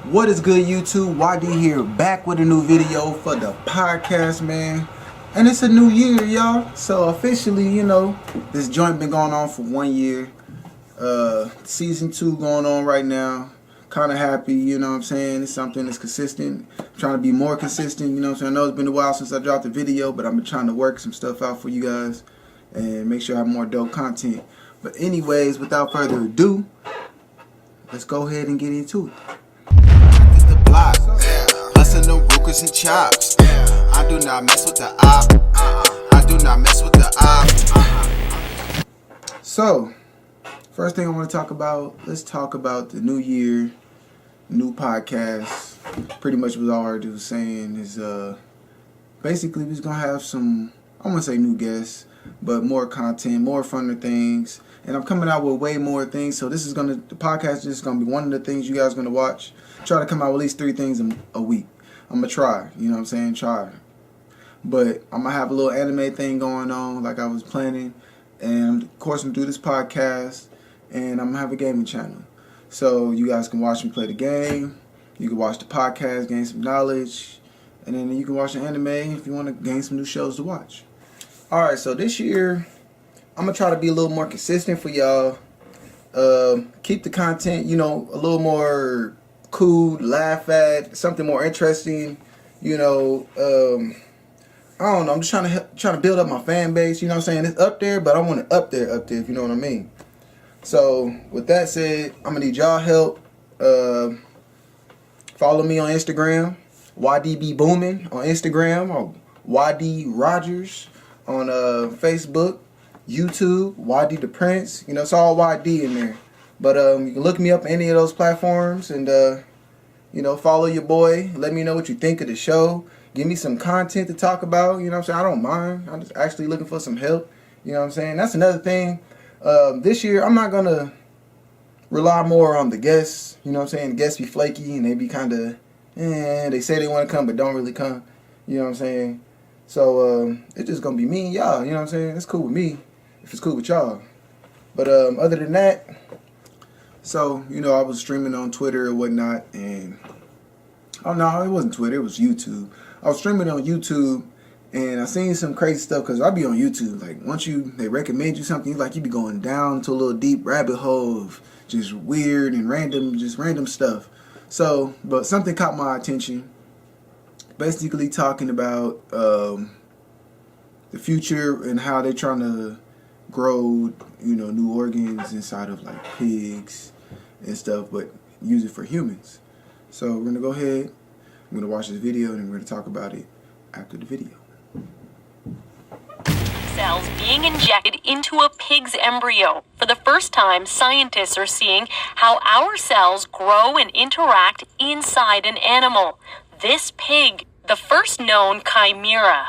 What is good, YouTube? YD here, back with a new video for the podcast, man. And it's a new year, y'all. So officially, this joint been going on for 1 year. Season 2 going on right now. Kind of happy, you know what I'm saying? It's something that's consistent. I'm trying to be more consistent, you know what I'm saying? I know it's been a while since I dropped a video, but I've been trying to work some stuff out for you guys and make sure I have more dope content. But anyways, without further ado, let's go ahead and get into it. It's the block, bustin' the Rukers and chops. I do not mess with the op. I do not mess with the op. So, first thing I want to talk about, let's talk about the new year, new podcast. Pretty much what all I was saying is basically we're going to have some, I want to say new guests, but more content, more funner things. And I'm coming out with way more things. So the podcast is going to be one of the things you guys are going to watch. Try to come out with at least 3 things a week. I'm going to try, you know what I'm saying? Try. But I'm going to have a little anime thing going on like I was planning. And of course, I'm going to do this podcast. And I'm going to have a gaming channel. So you guys can watch me play the game. You can watch the podcast, gain some knowledge. And then you can watch the anime if you want to gain some new shows to watch. Alright, so this year, I'm going to try to be a little more consistent for y'all. Keep the content, a little more cool, laugh at, something more interesting. I don't know. I'm just trying to build up my fan base. You know what I'm saying? It's up there, but I want it up there, if you know what I mean. So, with that said, I'm going to need y'all help. Follow me on Instagram. YDB Boomin on Instagram. Or YD Rogers on Facebook. YouTube. YD the Prince. It's all YD in there. But you can look me up on any of those platforms. And, follow your boy. Let me know what you think of the show. Give me some content to talk about. You know what I'm saying? I don't mind. I'm just actually looking for some help. You know what I'm saying? That's another thing. This year, I'm not going to rely more on the guests. You know what I'm saying? The guests be flaky and they be kind of, they say they want to come but don't really come. You know what I'm saying? So, it's just going to be me and y'all. You know what I'm saying? It's cool with me if it's cool with y'all. But other than that, so, I was streaming on Twitter or whatnot. And, oh, no, it wasn't Twitter. It was YouTube. I was streaming on YouTube. And I seen some crazy stuff because I be on YouTube. Like, once they recommend you something, you be going down to a little deep rabbit hole of just weird and random stuff. So, but something caught my attention. Basically talking about the future and how they're trying to grow, new organs inside of like pigs and stuff, but use it for humans. So we're going to go ahead. I'm going to watch this video and we're going to talk about it after the video. Cells being injected into a pig's embryo. For the first time, scientists are seeing how our cells grow and interact inside an animal. This pig, the first known chimera.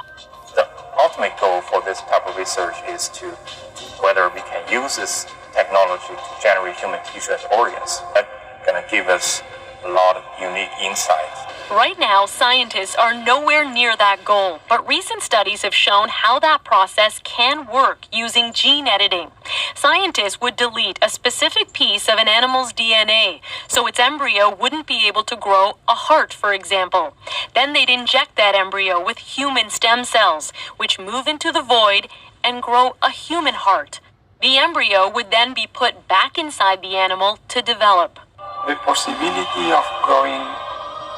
The ultimate goal for this type of research is to whether we can use this technology to generate human tissue and organs. That's going to give us a lot of unique insights. Right now, scientists are nowhere near that goal, but recent studies have shown how that process can work using gene editing. Scientists would delete a specific piece of an animal's DNA, so its embryo wouldn't be able to grow a heart, for example. Then they'd inject that embryo with human stem cells, which move into the void and grow a human heart. The embryo would then be put back inside the animal to develop. The possibility of growing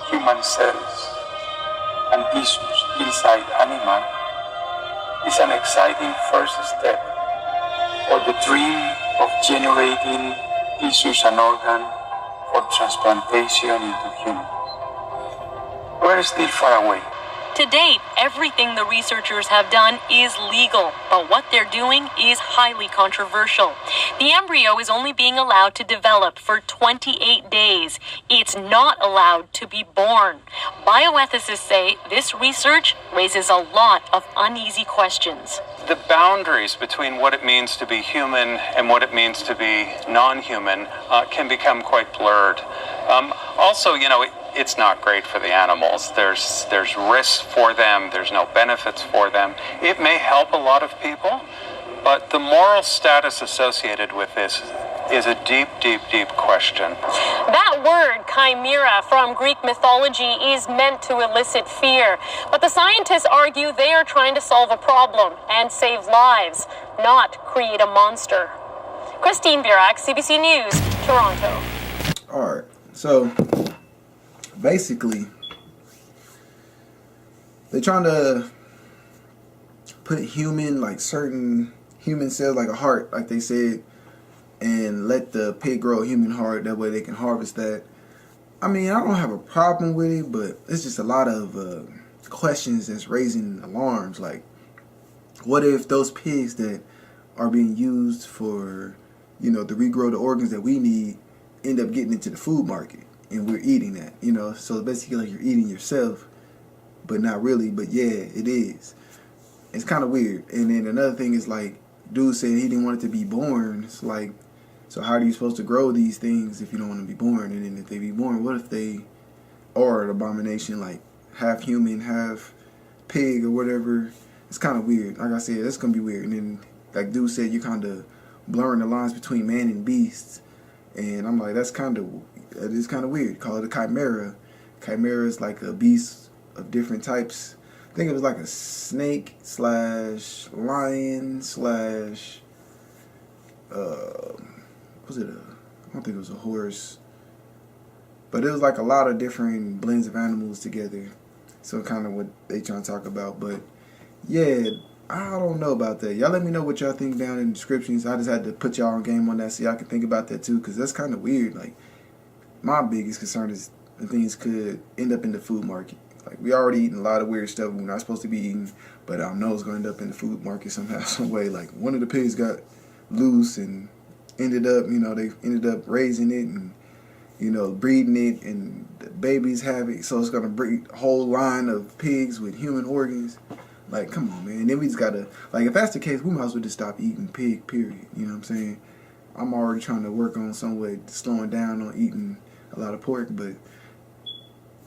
human cells and tissues inside animal is an exciting first step for the dream of generating tissues and organs for transplantation into humans. We're still far away. To date, everything the researchers have done is legal, but what they're doing is highly controversial. The embryo is only being allowed to develop for 28 days. It's not allowed to be born. Bioethicists say this research raises a lot of uneasy questions. The boundaries between what it means to be human and what it means to be non-human can become quite blurred. Also, it's not great for the animals. There's risks for them. There's no benefits for them. It may help a lot of people, but the moral status associated with this is a deep, deep, deep question. That word, chimera, from Greek mythology, is meant to elicit fear. But the scientists argue they are trying to solve a problem and save lives, not create a monster. Christine Burak, CBC News, Toronto. All right, so basically, they're trying to put certain human cells, like a heart, like they said, and let the pig grow a human heart. That way they can harvest that. I mean, I don't have a problem with it, but it's just a lot of questions that's raising alarms. Like, what if those pigs that are being used for, to regrow the organs that we need end up getting into the food market and we're eating that, So basically like you're eating yourself, but not really, but yeah, it is. It's kind of weird. And then another thing is like, dude said he didn't want it to be born. It's like, so how are you supposed to grow these things if you don't want to be born? And then if they be born, what if they are an abomination, like half human, half pig or whatever? It's kind of weird. Like I said, it's going to be weird. And then, like dude said, you're kind of blurring the lines between man and beast. And I'm like, that is kind of weird. Call it a chimera. Chimera is like a beast of different types. I think it was like a snake / lion / was it I don't think it was a horse. But it was like a lot of different blends of animals together. So kind of what they trying to talk about. But yeah, I don't know about that. Y'all let me know what y'all think down in the descriptions. I just had to put y'all on game on that so y'all can think about that too, because that's kind of weird. Like, my biggest concern is the things could end up in the food market. Like, we already eating a lot of weird stuff we're not supposed to be eating, but I know it's going to end up in the food market somehow, some way. Like, one of the pigs got loose and ended up, they ended up raising it and, breeding it, and the babies have it, so it's going to breed a whole line of pigs with human organs. Like, come on, man. Then we just got to, like, if that's the case, we might as well just stop eating pig, period. You know what I'm saying? I'm already trying to work on some way slowing down on eating a lot of pork, but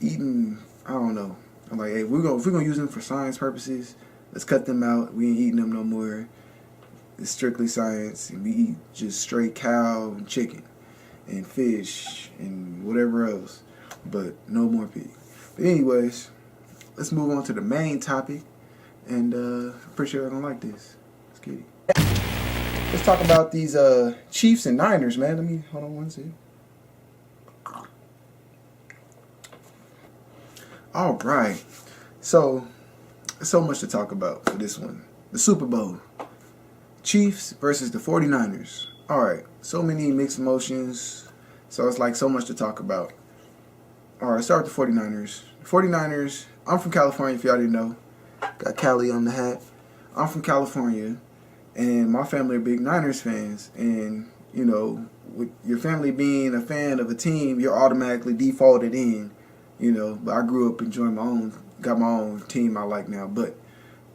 eating, I don't know. I'm like, hey, if we're gonna use them for science purposes, let's cut them out. We ain't eating them no more. It's strictly science, and we eat just straight cow and chicken and fish and whatever else, but no more pig. But anyways, let's move on to the main topic, and I'm pretty sure I don't like this. Let's get it. Let's talk about these Chiefs and Niners, man. Let me hold on one second. All right, so much to talk about for this one. The Super Bowl. Chiefs versus the 49ers. All right, so many mixed emotions. So it's like so much to talk about. All right, start with the 49ers. The 49ers, I'm from California, if y'all didn't know. Got Cali on the hat. I'm from California, and my family are big Niners fans. And, with your family being a fan of a team, you're automatically defaulted in. But I grew up enjoying got my own team I like now. But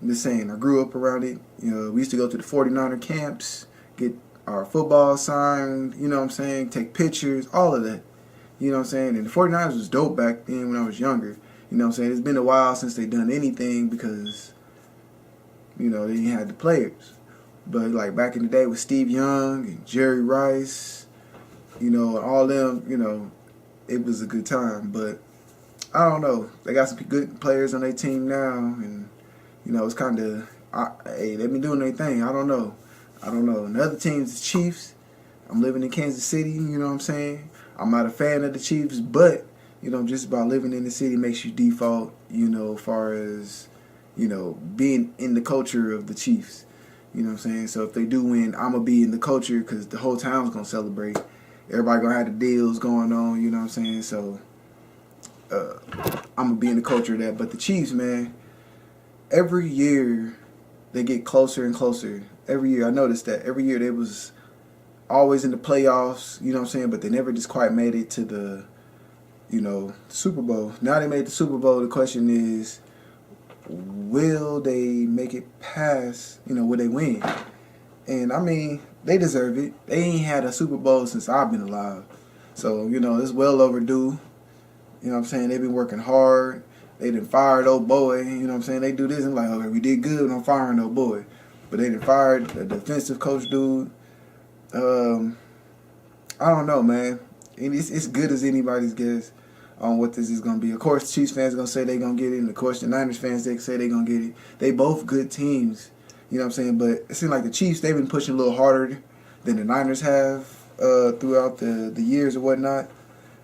I'm just saying, I grew up around it. We used to go to the 49er camps, get our football signed, take pictures, all of that. And the 49ers was dope back then when I was younger. It's been a while since they done anything because, they didn't have the players. But like back in the day with Steve Young and Jerry Rice, all them, it was a good time. But I don't know. They got some good players on their team now, and it's kind of, hey, they been doing their thing. I don't know. And the other teams, the Chiefs. I'm living in Kansas City. You know what I'm saying? I'm not a fan of the Chiefs, but just about living in the city makes you default. As far as being in the culture of the Chiefs. You know what I'm saying? So if they do win, I'm gonna be in the culture because the whole town's gonna celebrate. Everybody gonna have the deals going on. You know what I'm saying? So. I'm going to be in the culture of that. But the Chiefs, man, every year they get closer and closer. Every year, I noticed that. Every year they was always in the playoffs, you know what I'm saying? But they never just quite made it to the, Super Bowl. Now they made the Super Bowl. The question is, will they make it past, will they win? And, I mean, they deserve it. They ain't had a Super Bowl since I've been alive. So, it's well overdue. You know what I'm saying? They've been working hard. They done fired old boy. You know what I'm saying? They do this and like, okay, we did good on firing old boy. But they done fired the defensive coach dude. I don't know, man. And it's good as anybody's guess on what this is going to be. Of course, Chiefs fans are going to say they're going to get it. And, of course, the Niners fans, they say they're going to get it. They both good teams. You know what I'm saying? But it seems like the Chiefs, they've been pushing a little harder than the Niners have throughout the years or whatnot.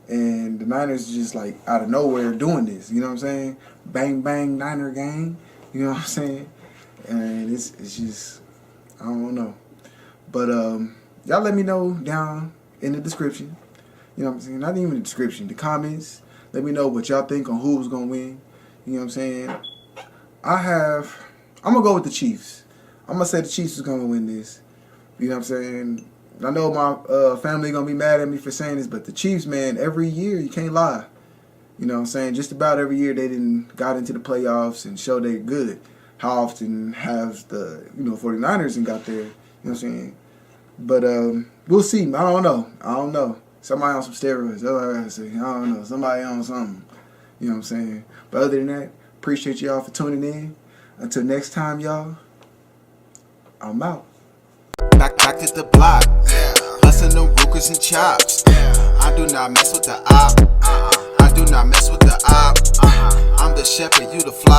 And the Niners just, like, out of nowhere doing this. You know what I'm saying? Bang, bang, Niner gang. You know what I'm saying? And it's just, I don't know. But y'all let me know down in the description. You know what I'm saying? Not even the description, the comments. Let me know what y'all think on who's going to win. You know what I'm saying? I'm going to go with the Chiefs. I'm going to say the Chiefs is going to win this. You know what I'm saying? I know my family going to be mad at me for saying this, but the Chiefs, man, every year, you can't lie. You know what I'm saying? Just about every year they got into the playoffs and showed they're good. How often has the 49ers and got there? You know what I'm saying? But we'll see. I don't know. Somebody on some steroids. I don't know. Somebody on something. You know what I'm saying? But other than that, appreciate y'all for tuning in. Until next time, y'all, I'm out. Back to the block. Hustling them rookers and chops. I do not mess with the op. I do not mess with the op. I'm the shepherd, you the flock.